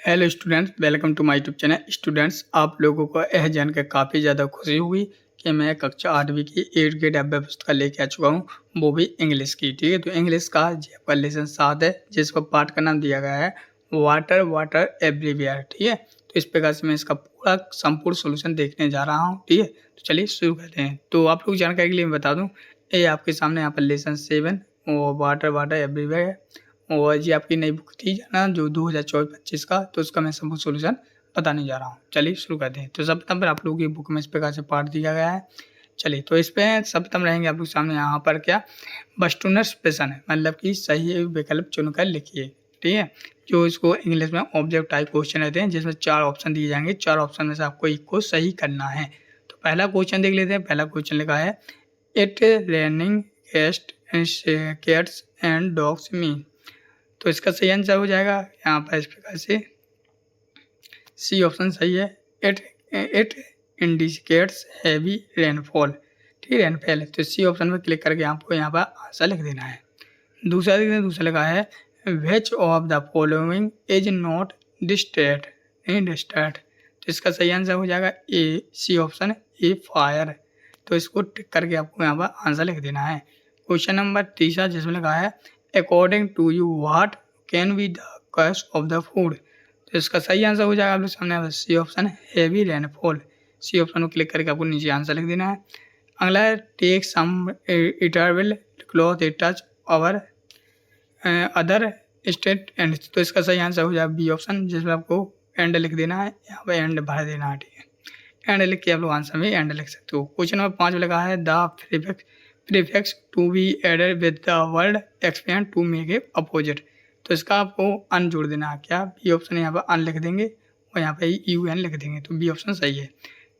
Hello students, welcome to my YouTube channel. Students, आप लोगों को यह जानकर काफ़ी ज़्यादा खुशी हुई कि मैं कक्षा 8वीं की 8 ग्रेड अव्यय पुस्तक लेके आ चुका हूँ, वो भी इंग्लिश की। ठीक है, तो इंग्लिश का ये आपका लेसन 7 है, जिसको पाठ का नाम दिया गया है वाटर वाटर एवरीवेयर। ठीक है, तो इस प्रकार से मैं इसका पूरा संपूर्ण सोल्यूशन देखने जा रहा हूँ। ठीक है, तो चलिए शुरू करते हैं। तो आप लोग जानकारी के लिए मैं बता दूँ, ये आपके सामने यहाँ पर लेसन 7 और वाटर वाटर एवरीवेयर है। और ये आपकी नई बुक थी ना, जो 2024-25 का, तो उसका मैं संपूर्ण सॉल्यूशन बताने जा रहा हूँ। चलिए शुरू करते हैं। तो सबसे पहले आप लोगों की बुक में इस प्रकार से पाठ दिया गया है। चलिए, तो इस पे सबसे रहेंगे आप लोग सामने यहाँ पर क्या बस्टूनर्स प्रश्न है, मतलब कि सही विकल्प चुनकर लिखिए। ठीक है, जो इसको इंग्लिश में ऑब्जेक्ट टाइप क्वेश्चन रहते हैं, जिसमें 4 ऑप्शन दिए जाएंगे। 4 ऑप्शन में से आपको एक को सही करना है। तो पहला क्वेश्चन देख लेते हैं। पहला क्वेश्चन लिखा है it raining cats and dogs mean. तो इसका सही आंसर हो जाएगा यहाँ पर इस प्रकार से, सी ऑप्शन सही है। It it indicates heavy rainfall. ठीक है, रेनफॉल। तो सी ऑप्शन पर क्लिक करके आपको यहाँ पर आंसर लिख देना है। दूसरा देखते हैं, दूसरा लिखा है which of the following is not destroyed नहीं डिस्ट्रेट। तो इसका सही आंसर हो जाएगा ए, सी ऑप्शन ए फायर। तो इसको टिक करके आपको यहाँ पर आंसर लिख देना है। क्वेश्चन नंबर तीसरा, जिसमें लिखा है according to you what can be the cause of the food. तो इसका सही आंसर हो जाएगा आप लोग सामने C option heavy rainfall. C option को क्लिक करके आपको नीचे आंसर लिख देना है। अगला है take some interval cloth it touch our other state and. तो इसका सही आंसर हो जाएगा बी ऑप्शन, जिसमें आपको एंड लिख देना है। यहाँ पर एंड भर देना है। ठीक है, एंड लिख के आप लोग आंसर में एंड लिख सकते हो। क्वेश्चन नंबर 5 में लगा है the prefix to be added with the word expand to make a opposite. तो इसका आपको अन जोड़ देना है। क्या बी ऑप्शन, यहाँ पर अन लिख देंगे और यहाँ पे यू एन लिख देंगे। तो बी ऑप्शन सही है।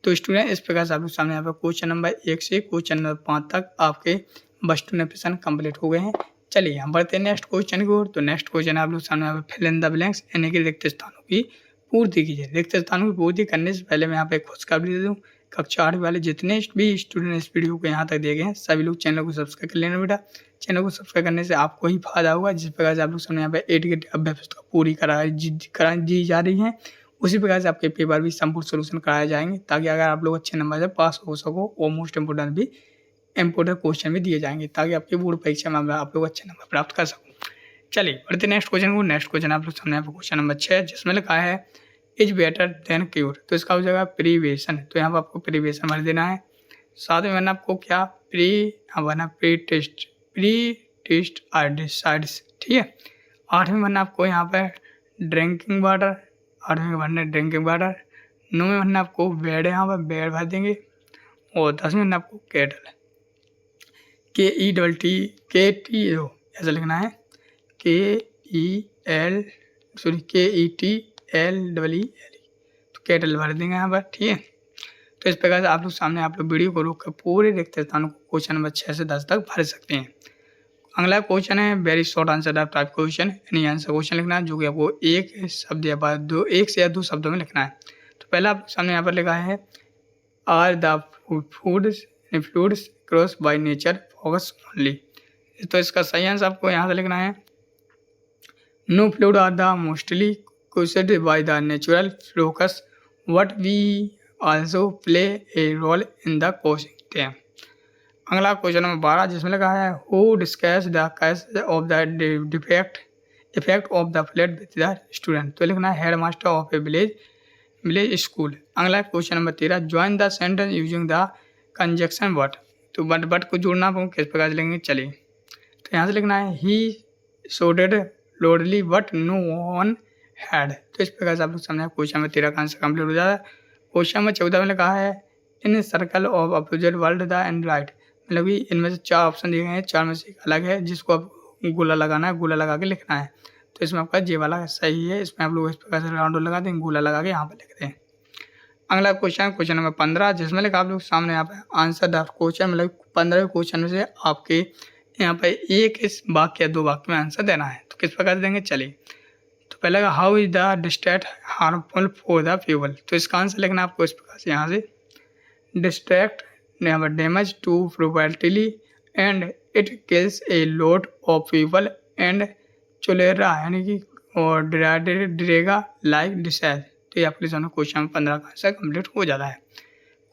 तो स्टूडेंट, इस प्रकार से आप लोग सामने यहाँ पर क्वेश्चन नंबर 1 से क्वेश्चन नंबर 5 तक आपके बस्टून प्रश्न कंप्लीट हो गए हैं। चलिए हम बढ़ते हैं नेक्स्ट क्वेश्चन की ओर। तो नेक्स्ट क्वेश्चन आप लोग सामने यहाँ पे फिल इन द ब्लैंक्स यानी कि रिक्त स्थानों की पूर्ति कीजिए। रिक्त स्थानों की पूर्ति करने से पहले मैं यहाँ पे खुशखबरी दे दूँ, कक्षा 8 वाले जितने भी स्टूडेंट इस वीडियो को यहाँ तक देखे हैं, सभी लोग चैनल को सब्सक्राइब कर लेना बेटा। चैनल को सब्सक्राइब करने से आपको ही फायदा होगा। जिस प्रकार से आप लोग सामने यहाँ पे 8 ग्रेड अभ्यास पुस्तक पूरी दी जा रही है, उसी प्रकार से आपके पेपर भी संपूर्ण सोल्यूशन कराए जाएंगे, ताकि अगर आप लोग अच्छे नंबर से पास हो सको और मोस्ट इंपोर्टेंट क्वेश्चन भी दिए जाएंगे, ताकि आपकी बोर्ड परीक्षा में आप लोग अच्छे नंबर प्राप्त कर सको। चलिए बढ़ते नेक्स्ट क्वेश्चन को। नेक्स्ट क्वेश्चन आप लोग सामने यहाँ पे क्वेश्चन नंबर 6, जिसमें लिखा है इज बेटर देन क्योर। तो इसका हो जाएगा प्रीवेशन। तो यहाँ पर आपको प्रीवेशन भर देना है। साथ में वरना आपको क्या वरना प्री टेस्ट आर डिसाइड्स। ठीक है, 8वें वरना आपको यहाँ पर ड्रिंकिंग वाटर, 8वें भरना ड्रिंकिंग वाटर। 9वें भरना आपको बेड, यहाँ पर बेड भर देंगे। और 10वें भरना आपको केटल, KETT ऐसा लिखना है, KETL। तो केटल भर देंगे यहाँ पर। ठीक है, तो इस प्रकार से आप लोग सामने आप लोग वीडियो को रोक कर पूरे रिक्त स्थानों को क्वेश्चन नंबर 6 से 10 तक भर सकते हैं। अगला क्वेश्चन है very short answer type question, यानी आंसर क्वेश्चन लिखना है, जो कि आपको एक शब्द या एक से या दो शब्दों में लिखना है। तो पहला आप सामने यहाँ पर लिखा है are the fluids cross by nature focus only. तो इसका सही आंसर आपको यहाँ से लिखना है no fluid are the mostly question by the natural flocks what we also play a role in the coaching time. अगला क्वेश्चन नंबर 12, जिसमें लिखा है who discuss the case of the effect of the flood with the student. तो लिखना है head master of a village school. अगला question number 13, join the sentence using the conjunction but. तो but को जोड़ना आपको किस प्रकार से लेंगे। चलिए, तो यहाँ से लिखना है ही सोडेड loudly but no one had. तो इस प्रकार से आप लोग सामने क्वेश्चन नंबर 13 का आंसर कंप्लीट हो जाता है। क्वेश्चन नंबर 14 में लिखा है in circle of opposite world the end right. मतलब कि इनमें से 4 ऑप्शन दिए गए हैं, 4 में से एक अलग है, जिसको आप गोला लगाना है, गोला लगा के लिखना है। तो इसमें आपका जे वाला सही है। इसमें आप लोग इस प्रकार से राउंड लगा दें, गोला लगा के यहाँ पर लिखते हैं। अगला क्वेश्चन नंबर 15, जिसमें लिखा आप लोग सामने यहाँ पे आंसर द क्वेश्चन, मतलब 15 क्वेश्चन में से आपके यहाँ पे एक इस वाक्य या 2 वाक्य में आंसर देना है। तो किस प्रकार से देंगे। चलिए, तो पहले how is the distract harmful for the people. तो इसका आंसर लिखना आपको इस प्रकार से, यहाँ से distract damage to property and it kills a lot of people and cholera, यानी कि और ड्रेगा लाइक डिसाइड। तो ये आपके सामने क्वेश्चन नंबर 15 का आंसर कंप्लीट हो जाता है।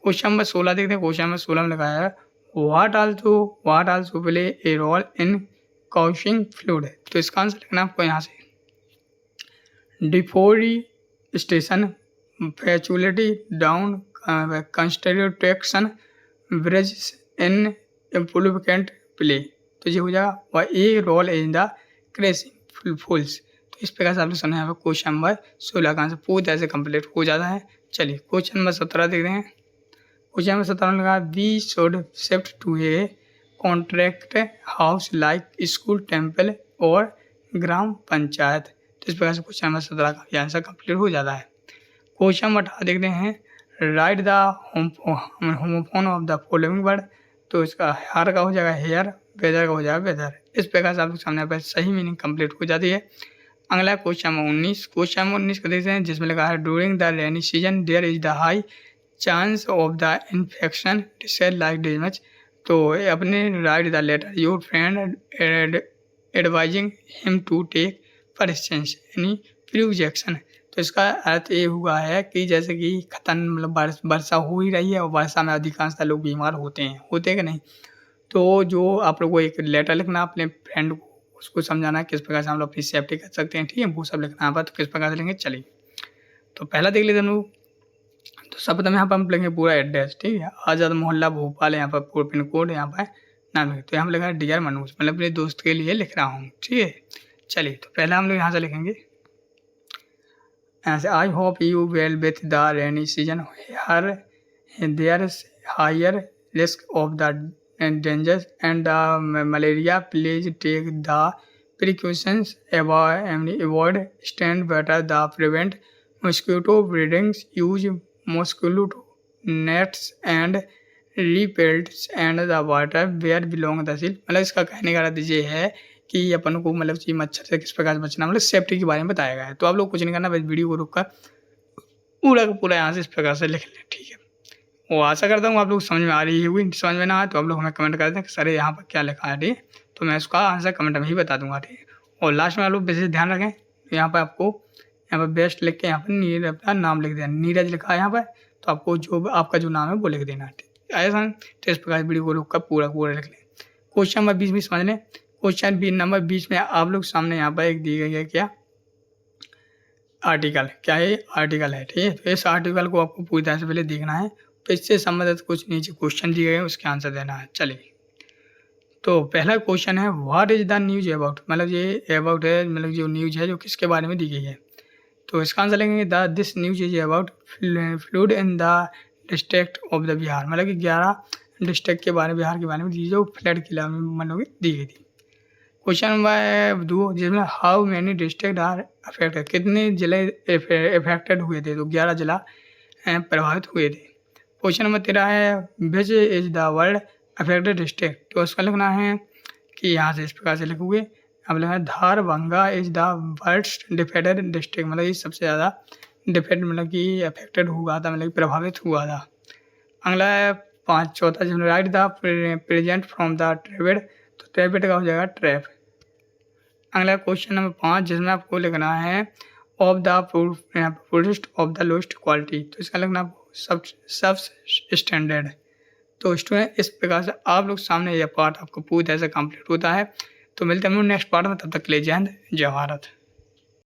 क्वेश्चन नंबर 16 देखते हैं। क्वेश्चन नंबर 16 में लिखा है what also play a role in causing fluid. तो इसका आंसर लिखना आपको यहाँ से deforestation, facility down, construction, bridge in improvement play. तो ये हो जाएगा वह a role in the creasing fools. तो इस प्रकार से आप लोग समझे यहाँ पर क्वेश्चन नंबर 16 का आंसर पूरी तरह से कंप्लीट हो जाता है। चलिए क्वेश्चन नंबर 17 देखते हैं। क्वेश्चन नंबर 17 में लगा we should shift to a contract house like school, temple और ग्राम पंचायत। तो इस प्रकार से क्वेश्चन नंबर 17 का आंसर कंप्लीट हो जाता है। क्वेश्चन नंबर 18 देखते हैं। Right the homophone of the following word. तो इसका हार का हो जाएगा हेयर, वेदर का हो जाएगा वेदर। इस प्रकार से आप लोग सामने पर सही मीनिंग कंप्लीट हो जाती है। अगला क्वेश्चन नंबर 19। क्वेश्चन नंबर 19 को देखते हैं जिसमें लिखा है during the rainy season there is the high chance of the infection decide like this much. तो अपने write the letter your friend advising him to take persons यानी प्रिवजेक्शन। तो इसका अर्थ ये हुआ है कि जैसे कि मतलब वर्षा हो ही रही है और वर्षा में अधिकांशतः लोग बीमार होते हैं कि नहीं। तो जो आप लोग को एक लेटर लिखना अपने फ्रेंड को, उसको समझाना है किस प्रकार से हम लोग अपनी सेफ्टी कर सकते हैं, ठीक है, वो सब लिखना है। तो किस प्रकार से लेंगे चलिए। तो पहला देख लेते हम लोग। तो सबप्रथम यहाँ पर हम लेंगे पूरा एड्रेस, ठीक है। आज़ाद मोहल्ला भोपाल, यहाँ पर पूरा पिन कोड, यहाँ पर नाम लिखे। तो यहाँ पर लिखा है डियर मनोज, मतलब अपने दोस्त के लिए लिख रहा हूँ, ठीक है। चलिए तो पहला हम लोग यहाँ से लिखेंगे ऐसे I hope you well with the rainy season her there higher risk of the dangers and the malaria please take the precautions avoid stand better the prevent mosquito breedings use mosquito nets and repellents and the water where belong the seal. मतलब इसका कहने का अर्थ ये है कि अपन को मतलब कि मच्छर से किस प्रकार से बचना, मतलब सेफ्टी के बारे में बताया गया है। तो आप लोग कुछ नहीं करना, बस वीडियो को रोककर पूरा का पूरा यहाँ से इस प्रकार से लिख लें, ठीक है। वो आशा करता हूँ आप लोग समझ में आ रही होगी। समझ में ना आए तो आप लोग हमें कमेंट कर दें कि सर यहाँ पर क्या लिखा है, ठीक है। तो मैं उसका आंसर कमेंट में ही बता दूंगा, ठीक है। और लास्ट में आप लोग विशेष ध्यान रखें, यहाँ पर आपको यहाँ पर बेस्ट लिख के यहाँ पर अपना नाम लिख देना। नीरज लिखा है यहाँ पर, तो आपको जो आपका जो नाम है वो लिख देना, ठीक है। ऐसा तो इस प्रकार वीडियो को रोक कर पूरा लिख लें। क्वेश्चन नंबर 20 भी समझ लें। क्वेश्चन नंबर 20 में आप लोग सामने यहाँ पर एक दी गई है क्या आर्टिकल, क्या है आर्टिकल है, ठीक है। तो इस आर्टिकल को आपको पूरी तरह से पहले देखना है। तो इससे संबंधित कुछ नीचे क्वेश्चन दिए गए हैं, उसके आंसर देना है। चलिए तो पहला क्वेश्चन है what is the news about. मतलब ये अबाउट है, मतलब जो न्यूज है जो किसके बारे में दी गई है। तो इसका आंसर लेंगे this news is about fluid in the district of the Bihar. मतलब कि 11 डिस्ट्रिक्ट के बारे में, बिहार के बारे में दी, जो फ्लड की मतलब दी गई थी। क्वेश्चन नंबर 2 जिसमें how many district are affected, कितने जिले अफेक्टेड हुए थे। तो 11 जिला प्रभावित हुए थे। क्वेश्चन नंबर 13 है which is the world affected district. तो उसका लिखना है कि यहाँ से इस प्रकार से लिखोगे। अब लिखा है Darbhanga is the worst defected district. मतलब ये सबसे ज़्यादा डिफेक्ट मतलब कि अफेक्टेड हुआ था, मतलब प्रभावित हुआ था। अगला है 5 चौथा जिसमें write the present from the ट्रेविड। तो ट्रेविड का हो जाएगा ट्रैप। अगला क्वेश्चन नंबर 5 जिसमें आपको लिखना है of the product of the lowest quality. तो इसका लिखना सब स्टैंडर्ड। तो स्टूडेंट इस प्रकार से आप लोग सामने यह पार्ट आपको पूरी तरह से कंप्लीट होता है। तो मिलते हैं हम लोग नेक्स्ट पार्ट में, तब तक के लिए जय हिंद जय भारत।